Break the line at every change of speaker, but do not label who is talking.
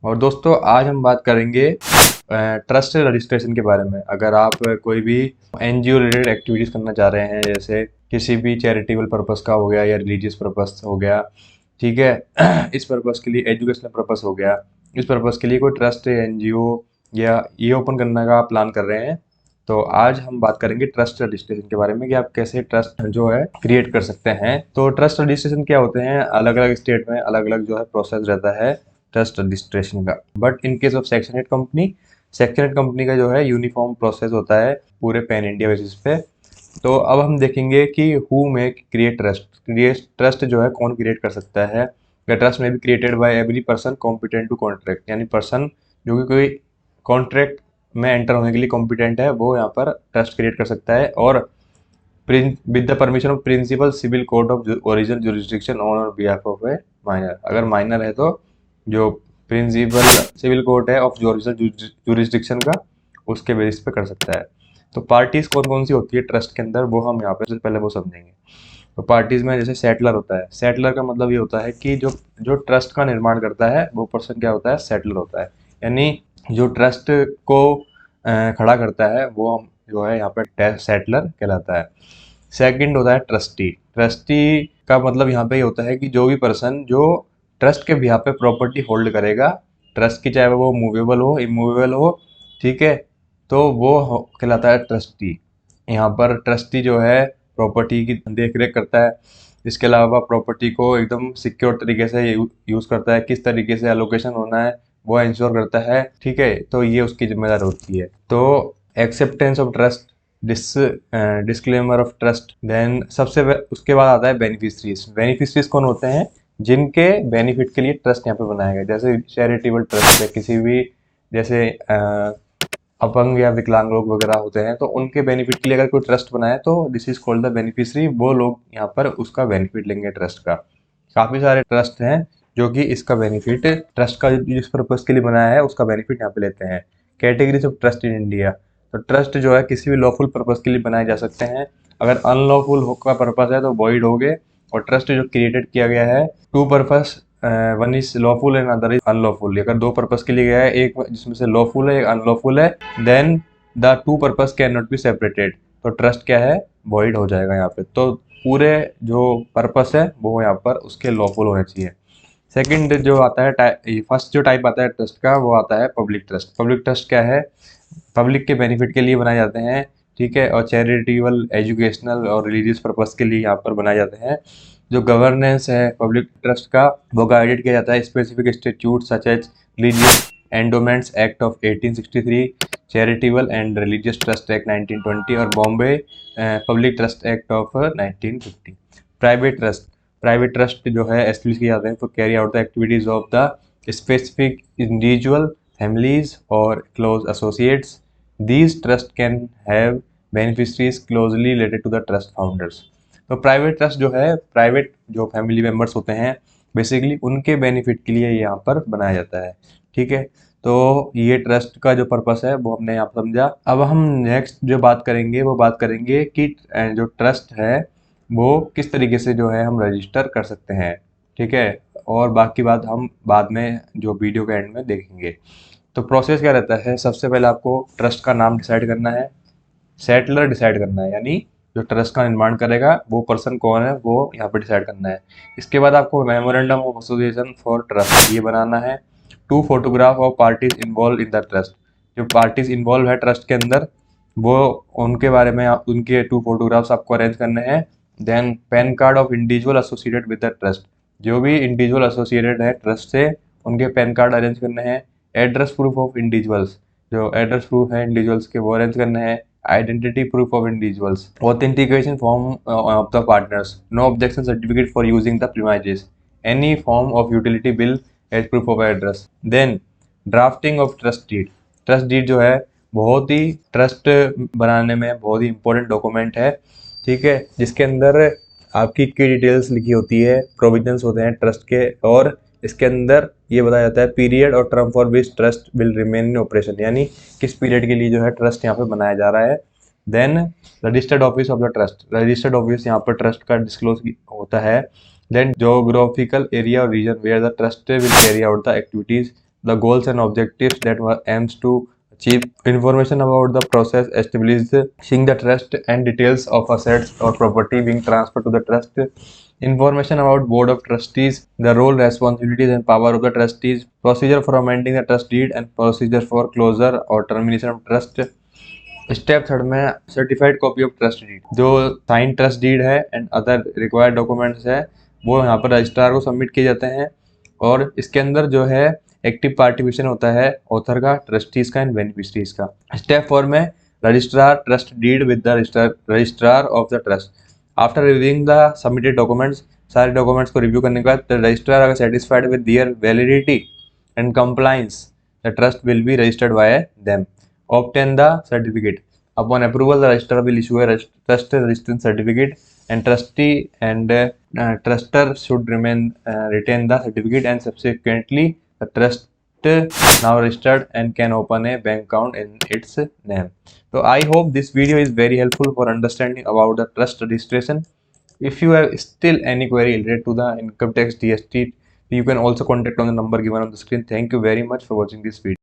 और दोस्तों आज हम बात करेंगे ट्रस्ट रजिस्ट्रेशन के बारे में। अगर आप कोई भी एनजीओ रिलेटेड एक्टिविटीज़ करना चाह रहे हैं, जैसे किसी भी चैरिटेबल पर्पस का हो गया या रिलीजियस पर्पस हो गया, ठीक है इस पर्पस के लिए एजुकेशनल पर्पस हो गया, इस पर्पस के लिए कोई ट्रस्ट एनजीओ या ये ओपन करने का प्लान कर रहे हैं, तो आज हम बात करेंगे ट्रस्ट रजिस्ट्रेशन के बारे में कि आप कैसे ट्रस्ट जो है क्रिएट कर सकते हैं। तो ट्रस्ट रजिस्ट्रेशन क्या होते हैं, अलग अलग स्टेट में अलग अलग जो है प्रोसेस रहता है ट्रस्ट रजिस्ट्रेशन का। But in case of section eight company का जो है यूनिफॉर्म प्रोसेस होता है पूरे पैन इंडिया बेसिस पे। तो अब हम देखेंगे कि हु में क्रिएट ट्रस्ट जो है कौन क्रिएट कर सकता है। ट्रस्ट में भी created by every person competent to contract, यानी पर्सन जो कि कोई कॉन्ट्रैक्ट में एंटर होने के लिए कॉम्पिटेंट है वो यहाँ पर ट्रस्ट क्रिएट कर सकता है। और with the permission of principal civil court of original jurisdiction on behalf of a minor. अगर माइनर है तो जो प्रिंसिपल सिविल कोर्ट है ऑफ ओरिजिनल जुरिस्डिक्शन का, उसके बेसिस पे कर सकता है। तो पार्टीज कौन कौन सी होती है ट्रस्ट के अंदर, वो हम यहाँ पे पहले वो समझेंगे। तो पार्टीज में जैसे सेटलर होता है। सेटलर का मतलब ये होता है कि जो जो ट्रस्ट का निर्माण करता है वो पर्सन क्या होता है, सेटलर होता है। यानी जो ट्रस्ट को खड़ा करता है वो हम जो है यहाँ पे सेटलर कहलाता है। सेकंड होता है ट्रस्टी। ट्रस्टी का मतलब यहाँ पे ये होता है कि जो भी पर्सन जो ट्रस्ट के बिहाफ पे प्रॉपर्टी होल्ड करेगा ट्रस्ट की, चाहे वो मूवेबल हो इमूवेबल हो, ठीक है, तो वो कहलाता है ट्रस्टी। यहाँ पर ट्रस्टी जो है प्रॉपर्टी की देख रेख करता है, इसके अलावा प्रॉपर्टी को एकदम सिक्योर तरीके से यूज़ करता है, किस तरीके से एलोकेशन होना है वो इंश्योर करता है, ठीक है। तो ये उसकी जिम्मेदारी होती है। तो acceptance of trust, disclaimer of trust, then उसके बाद आता है बेनिफिशरीज। बेनिफिशरीज कौन होते हैं, जिनके बेनिफिट के लिए ट्रस्ट यहाँ पे बनाया गया। जैसे चैरिटेबल ट्रस्ट है, किसी भी जैसे अपंग या विकलांग लोग वगैरह होते हैं तो उनके बेनिफिट के लिए अगर कोई ट्रस्ट बनाए तो this is called the beneficiary. वो लोग यहाँ पर उसका बेनिफिट लेंगे ट्रस्ट का। काफ़ी सारे ट्रस्ट हैं जो कि इसका बेनिफिट ट्रस्ट का जिस पर्पज़ के लिए बनाया है उसका बेनिफिट यहाँ पे लेते हैं। Categories of trust in India. तो ट्रस्ट जो है किसी भी लॉफुल पर्पज़ के लिए बनाए जा सकते हैं। अगर अनलॉफुल का पर्पज़ है तो वॉइड हो गए। और ट्रस्ट जो क्रिएटेड किया गया है two purpose, one is lawful and other is unlawful. अगर दो पर्पज़ के लिए गया है, एक जिसमें से लॉफुल है एक अनलॉफुल है, then the two purpose can not be separated, तो ट्रस्ट क्या है, वॉइड हो जाएगा यहाँ पे। तो पूरे जो पर्पस है वो यहाँ पर उसके लॉफुल होने चाहिए। सेकंड जो आता है, फर्स्ट जो टाइप आता है ट्रस्ट का वो आता है पब्लिक ट्रस्ट। पब्लिक ट्रस्ट क्या है, पब्लिक के बेनिफिट के लिए बनाए जाते हैं, ठीक है, और चैरिटेबल एजुकेशनल और रिलीजियस पर्पस के लिए यहाँ पर बनाए जाते हैं। जो गवर्नेंस है पब्लिक ट्रस्ट का वो गाइडेड किया जाता है specific statute such as religious endowments act of 1863, charitable and religious trust act 1920 और Bombay public trust act of 1950। Private trust जो है एस्टेब्लिश किए जाते हैं for carry out the activities of the specific individual, families और close associates. These trust can have beneficiaries closely related to the trust founders. तो private trust जो है private जो फैमिली मेम्बर्स होते हैं बेसिकली उनके बेनिफिट के लिए यहाँ पर बनाया जाता है, ठीक है। तो ये ट्रस्ट का जो पर्पस है वो हमने यहाँ पर समझा। अब हम नेक्स्ट जो बात करेंगे वो बात करेंगे कि जो ट्रस्ट है वो किस तरीके से जो है हम रजिस्टर कर सकते हैं, ठीक है। और बाकी बात हम बाद में जो वीडियो के एंड में देखेंगे। तो प्रोसेस क्या रहता है, सबसे पहले आपको ट्रस्ट का नाम डिसाइड करना है, सेटलर डिसाइड करना है, यानी जो ट्रस्ट का निर्माण करेगा वो पर्सन कौन है वो यहाँ पर डिसाइड करना है। इसके बाद आपको memorandum of association for trust ये बनाना है। Two photograph of parties involve in the trust. जो पार्टीज इन्वॉल्व है ट्रस्ट के अंदर वो उनके बारे में उनके टू फोटोग्राफ्स आपको अरेंज करने हैं। Then PAN card of individual associated with the trust. जो भी इंडिविजुअल एसोसिएटेड है ट्रस्ट से उनके पैन कार्ड अरेंज करने हैं। एड्रेस प्रूफ ऑफ इंडिविजुअल्स, जो एड्रेस प्रूफ है इंडिविजुअल्स के वो अरेंज करने हैं। Identity proof of individuals, authentication form of the partners, no objection certificate for using the premises, any form of utility bill as proof of address, then drafting of trust deed। Trust deed जो है बहुत ही trust बनाने में बहुत ही important document है, ठीक है, जिसके अंदर आपकी की डिटेल्स लिखी होती है, प्रोविजंस होते हैं ट्रस्ट के, और इसके अंदर ये बताया जाता है पीरियड और term for which trust will remain in operation, यानी किस पीरियड के लिए जो है ट्रस्ट यहाँ पे बनाया जा रहा है। Then registered office of the trust, registered office यहाँ पर ट्रस्ट का डिस्क्लोज होता है। देन जोग्राफिकल एरिया और region where the trust will carry out the activities the goals and objectives that aims to achieve, information about the process establishing the trust and details of assets or property being transferred to the trust, information about board of trustees, the role, responsibilities and power of the trustees, procedure for amending the trust deed and procedure for closure or termination of trust। Step third में certified copy of trust deed, जो sign trust deed है and other required documents है वो यहाँ पर registrar को submit किए जाते हैं। और इसके अंदर जो है एक्टिव पार्टिसिपेशन होता है ऑथर का, ट्रस्टीज का एंड बेनिफिशरीज का। स्टेप 4 में registrar trust deed with the registrar of the trust. After reviewing the submitted documents, सारे डॉक्यूमेंट्स को रिव्यू करने के बाद रजिस्ट्रार अगर satisfied with their validity and compliance, the trust will be registered by them. Obtain the certificate. Upon approval, the registrar will issue a trust registration certificate, and trustee and truster should retain the certificate, and subsequently the trust now registered and can open a bank account in its name. So I hope this video is very helpful for understanding about the trust registration. If you have still any query related to the income tax DST, you can also contact on the number given on the screen. Thank you very much for watching this video.